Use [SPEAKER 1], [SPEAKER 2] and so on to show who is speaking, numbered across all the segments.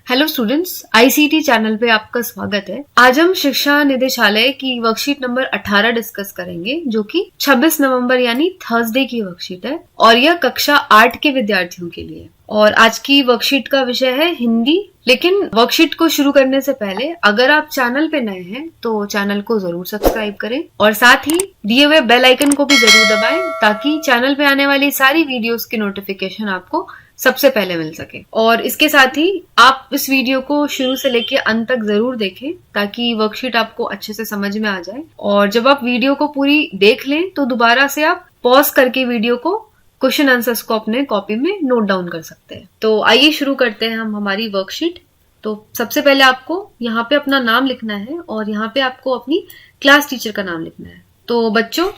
[SPEAKER 1] Hello students, ICT channel पे आपका स्वागत है। आज हम शिक्षा निदेशालय की वर्कशीट नंबर 18 डिस्कस करेंगे, जो कि 26 नवंबर यानी थर्सडे की वर्कशीट है और यह कक्षा 8 के विद्यार्थियों के लिए। और आज की वर्कशीट का विषय है हिंदी। लेकिन वर्कशीट को शुरू करने से पहले अगर आप चैनल पे नए हैं तो चैनल को जरूर सब्सक्राइब करें और साथ ही दिए हुए बेल आइकन को भी जरूर दबाएं ताकि चैनल पे आने वाली सारी वीडियोस की नोटिफिकेशन आपको सबसे पहले मिल सके। और इसके साथ ही आप इस वीडियो को शुरू से लेके अंत तक जरूर देखें ताकि वर्कशीट आपको अच्छे से समझ में आ जाए। और जब आप वीडियो को पूरी देख लें तो दोबारा से आप पॉज करके वीडियो को क्वेश्चन आंसर्स को अपने कॉपी में नोट डाउन कर सकते हैं। तो आइए शुरू करते हैं हम हमारी वर्कशीट। तो सबसे पहले आपको यहाँ पे अपना नाम लिखना है और यहाँ पे आपको अपनी क्लास टीचर का नाम लिखना है। तो बच्चों,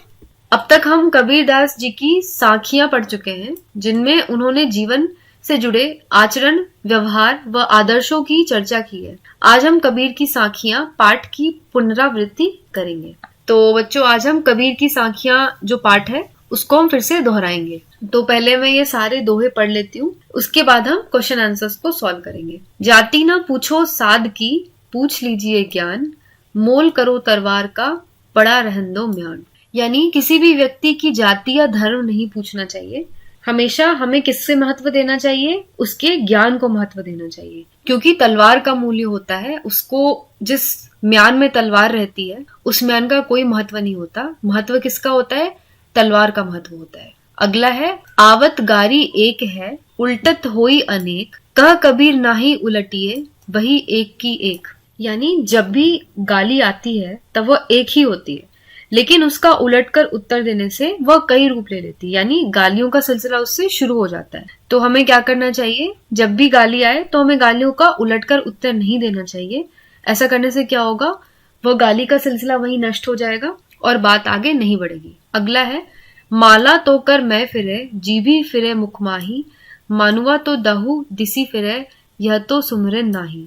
[SPEAKER 1] अब तक हम कबीर दास जी की साखियां पढ़ चुके हैं जिनमें उन्होंने जीवन से जुड़े आचरण, व्यवहार व आदर्शों की चर्चा की है। आज हम कबीर की साखियां पाठ की पुनरावृत्ति करेंगे। तो बच्चों, आज हम कबीर की साखियां जो पाठ है उसको हम फिर से दोहराएंगे। तो पहले मैं ये सारे दोहे पढ़ लेती हूँ, उसके बाद हम क्वेश्चन आंसर्स को सॉल्व करेंगे। जाति ना पूछो साध की, पूछ लीजिए ज्ञान, मोल करो तरवार का, पड़ा रहन दो म्यान। यानी किसी भी व्यक्ति की जाति या धर्म नहीं पूछना चाहिए। हमेशा हमें किससे महत्व देना चाहिए? उसके ज्ञान को महत्व देना चाहिए, क्योंकि तलवार का मूल्य होता है उसको, जिस म्यान में तलवार रहती है उस म्यान का कोई महत्व नहीं होता। महत्व किसका होता है? तलवार का महत्व होता है। अगला है, आवत गारी एक है, उल्टत होई अनेक, कह कबीर नाही उलटिए, वही एक की एक। यानी जब भी गाली आती है तब वह एक ही होती है, लेकिन उसका उलटकर उत्तर देने से वह कई रूप ले लेती है। यानी गालियों का सिलसिला उससे शुरू हो जाता है। तो हमें क्या करना चाहिए? जब भी गाली आए तो हमें गालियों का उलटकर उत्तर नहीं देना चाहिए। ऐसा करने से क्या होगा? वह गाली का सिलसिला वहीं नष्ट हो जाएगा और बात आगे नहीं बढ़ेगी। अगला है, माला तो कर मैं फिरे, जीभी फिरे मुखमाही, मानुआ तो दहु दिसी फिरे, यह तो सुमरन नाही।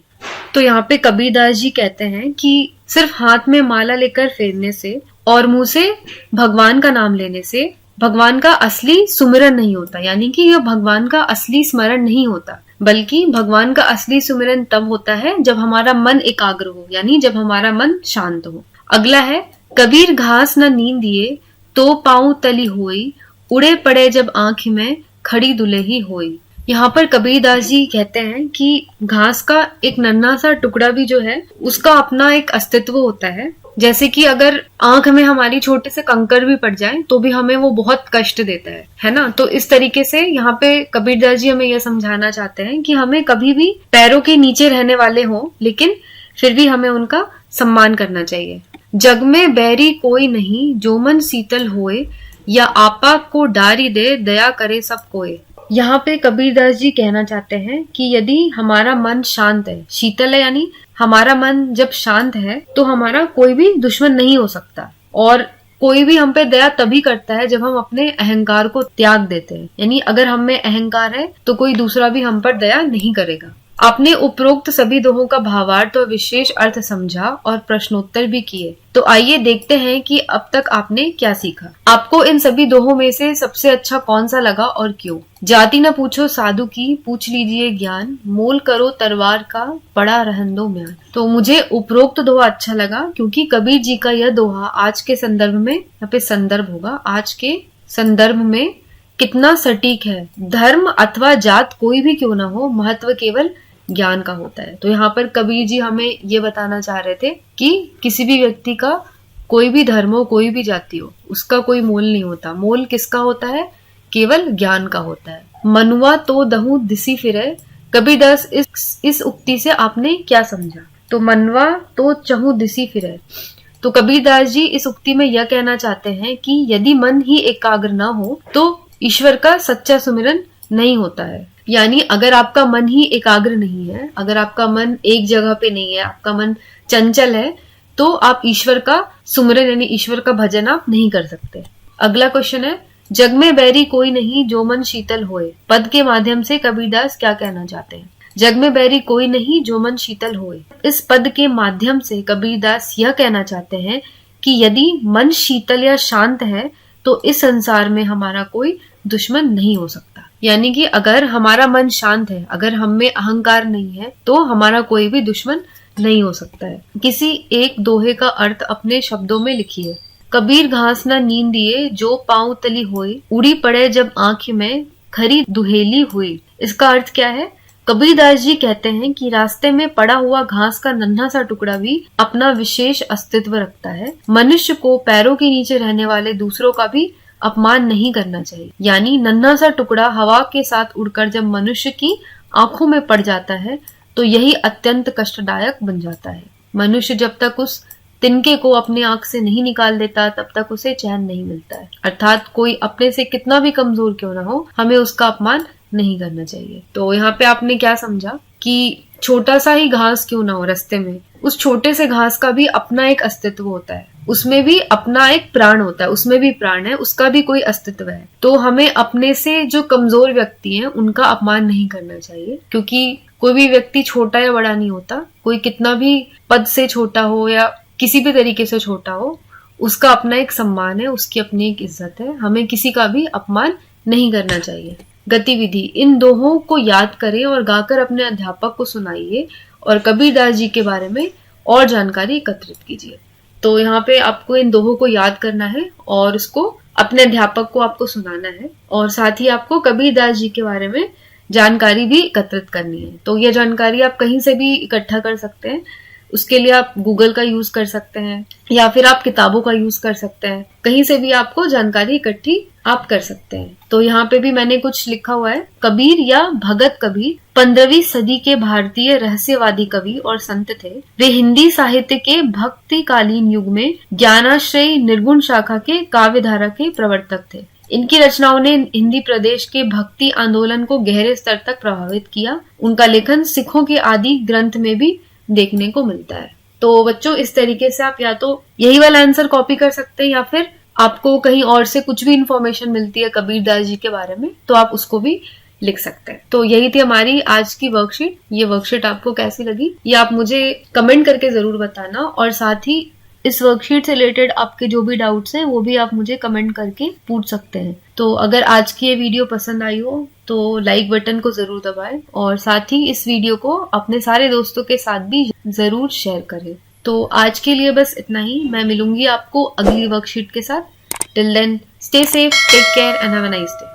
[SPEAKER 1] तो यहाँ पे कबीरदास जी कहते हैं कि सिर्फ हाथ में माला लेकर फेरने से और मुंह से भगवान का नाम लेने से भगवान का असली सुमिरन नहीं होता। यानी कि यह भगवान का असली स्मरण नहीं होता, बल्कि भगवान का असली सुमिरन तब होता है जब हमारा मन एकाग्र हो, यानी जब हमारा मन शांत हो। अगला है, कबीर घास न नींद दिए, तो पाँव तली होई, उड़े पड़े जब आंख में, खड़ी दुलेही होई। यहाँ पर कबीरदास जी कहते हैं कि घास का एक नन्हा सा टुकड़ा भी जो है उसका अपना एक अस्तित्व होता है। जैसे कि अगर आंख में हमारी छोटे से कंकर भी पड़ जाए तो भी हमें वो बहुत कष्ट देता है ना। तो इस तरीके से यहाँ पे कबीरदास जी हमें यह समझाना चाहते हैं कि हमें कभी भी पैरों के नीचे रहने वाले हों, लेकिन फिर भी हमें उनका सम्मान करना चाहिए। जग में बैरी कोई नहीं, जो मन शीतल होए, या आपा को डारी दे, दया करे सब कोय। यहाँ पे कबीरदास जी कहना चाहते हैं कि यदि हमारा मन शांत है, शीतल है, यानी हमारा मन जब शांत है तो हमारा कोई भी दुश्मन नहीं हो सकता। और कोई भी हम पे दया तभी करता है जब हम अपने अहंकार को त्याग देते हैं। यानी अगर हम में अहंकार है तो कोई दूसरा भी हम पर दया नहीं करेगा। आपने उपरोक्त सभी दोहों का भावार्थ और विशेष अर्थ समझा और प्रश्नोत्तर भी किए। तो आइए देखते हैं कि अब तक आपने क्या सीखा। आपको इन सभी दोहों में से सबसे अच्छा कौन सा लगा और क्यों? जाति न पूछो साधु की, पूछ लीजिए ज्ञान, मोल करो तरवार का, पड़ा रहन दो म्यान। तो मुझे उपरोक्त दोहा अच्छा लगा क्योंकि कबीर जी का यह दोहा आज के संदर्भ में, यहाँ पे संदर्भ होगा, आज के संदर्भ में कितना सटीक है। धर्म अथवा जात कोई भी क्यों ना हो, महत्व केवल ज्ञान का होता है। तो यहाँ पर कबीर जी हमें ये बताना चाह रहे थे कि किसी भी व्यक्ति का कोई भी धर्म हो, कोई भी जाति हो, उसका कोई मोल नहीं होता। मोल किसका होता है? केवल ज्ञान का होता है। मनुआ तो दहु दिसी फिरे। कबीरदास इस उक्ति से आपने क्या समझा? तो मनवा तो चहु दिसी फिरे। तो कबीरदास जी इस उक्ति में यह कहना चाहते हैं कि यदि मन ही एकाग्र ना हो तो ईश्वर का सच्चा सुमिरन नहीं होता है। यानी अगर आपका मन ही एकाग्र नहीं है, अगर आपका मन एक जगह पे नहीं है, आपका मन चंचल है, तो आप ईश्वर का सुमिरन यानी ईश्वर का भजन आप नहीं कर सकते। अगला क्वेश्चन है, जग में बैरी कोई नहीं, जो मन शीतल होए। पद के माध्यम से कबीरदास क्या कहना चाहते हैं? जग में बैरी कोई नहीं, जो मन शीतल होए। इस पद के माध्यम से कबीरदास यह कहना चाहते हैं कि यदि मन शीतल या शांत है तो इस संसार में हमारा कोई दुश्मन नहीं हो सकता। यानी कि अगर हमारा मन शांत है, अगर हम में अहंकार नहीं है, तो हमारा कोई भी दुश्मन नहीं हो सकता है। किसी एक दोहे का अर्थ अपने शब्दों में लिखिए। कबीर घास न नींद दिए जो पांव तली होई, उड़ी पड़े जब आंख में खरी दुहेली हुई। इसका अर्थ क्या है? कबीरदास जी कहते हैं कि रास्ते में पड़ा हुआ घास का नन्हा सा टुकड़ा भी अपना विशेष अस्तित्व रखता है। मनुष्य को पैरों के नीचे रहने वाले दूसरों का भी अपमान नहीं करना चाहिए। यानी नन्हा सा टुकड़ा हवा के साथ उड़कर जब मनुष्य की आंखों में पड़ जाता है तो यही अत्यंत कष्टदायक बन जाता है। मनुष्य जब तक उस तिनके को अपने आंख से नहीं निकाल देता तब तक उसे चैन नहीं मिलता है। अर्थात कोई अपने से कितना भी कमजोर क्यों ना हो, हमें उसका अपमान नहीं करना चाहिए। तो यहाँ पे आपने क्या समझा कि छोटा सा ही घास क्यों ना हो रास्ते में, उस छोटे से घास का भी अपना एक अस्तित्व होता है, उसमें भी अपना एक प्राण होता है, उसमें भी प्राण है, उसका भी कोई अस्तित्व है। तो हमें अपने से जो कमजोर व्यक्ति हैं उनका अपमान नहीं करना चाहिए, क्योंकि कोई भी व्यक्ति छोटा या बड़ा नहीं होता। कोई कितना भी पद से छोटा हो या किसी भी तरीके से छोटा हो, उसका अपना एक सम्मान है, उसकी अपनी एक इज्जत है। हमें किसी का भी अपमान नहीं करना चाहिए। गतिविधि, इन दोहों को याद करें और गाकर अपने अध्यापक को सुनाइए और कबीरदास जी के बारे में और जानकारी एकत्रित कीजिए। तो यहाँ पे आपको इन दोहों को याद करना है और उसको अपने अध्यापक को आपको सुनाना है, और साथ ही आपको कबीरदास जी के बारे में जानकारी भी एकत्रित करनी है। तो यह जानकारी आप कहीं से भी इकट्ठा कर सकते हैं। उसके लिए आप गूगल का यूज कर सकते हैं या फिर आप किताबों का यूज कर सकते हैं। कहीं से भी आपको जानकारी इकट्ठी आप कर सकते हैं। तो यहाँ पे भी मैंने कुछ लिखा हुआ है। कबीर या भगत कबीर 15वीं सदी के भारतीय रहस्यवादी कवि और संत थे। वे हिंदी साहित्य के भक्तिकालीन युग में ज्ञानाश्रयी निर्गुण शाखा के काव्य धारा के प्रवर्तक थे। इनकी रचनाओं ने हिंदी प्रदेश के भक्ति आंदोलन को गहरे स्तर तक प्रभावित किया। उनका लेखन सिखों के आदि ग्रंथ में भी देखने को मिलता है। तो बच्चों, इस तरीके से आप या तो यही वाला आंसर कॉपी कर सकते हैं या फिर आपको कहीं और से कुछ भी इंफॉर्मेशन मिलती है कबीरदास जी के बारे में तो आप उसको भी लिख सकते हैं। तो यही थी हमारी आज की वर्कशीट। ये वर्कशीट आपको कैसी लगी ये आप मुझे कमेंट करके जरूर बताना, और साथ ही इस वर्कशीट से रिलेटेड आपके जो भी डाउट्स हैं वो भी आप मुझे कमेंट करके पूछ सकते हैं। तो अगर आज की ये वीडियो पसंद आई हो तो लाइक बटन को जरूर दबाएं, और साथ ही इस वीडियो को अपने सारे दोस्तों के साथ भी जरूर शेयर करें। तो आज के लिए बस इतना ही। मैं मिलूंगी आपको अगली वर्कशीट के साथ। Till then, stay safe, take care and have a nice day.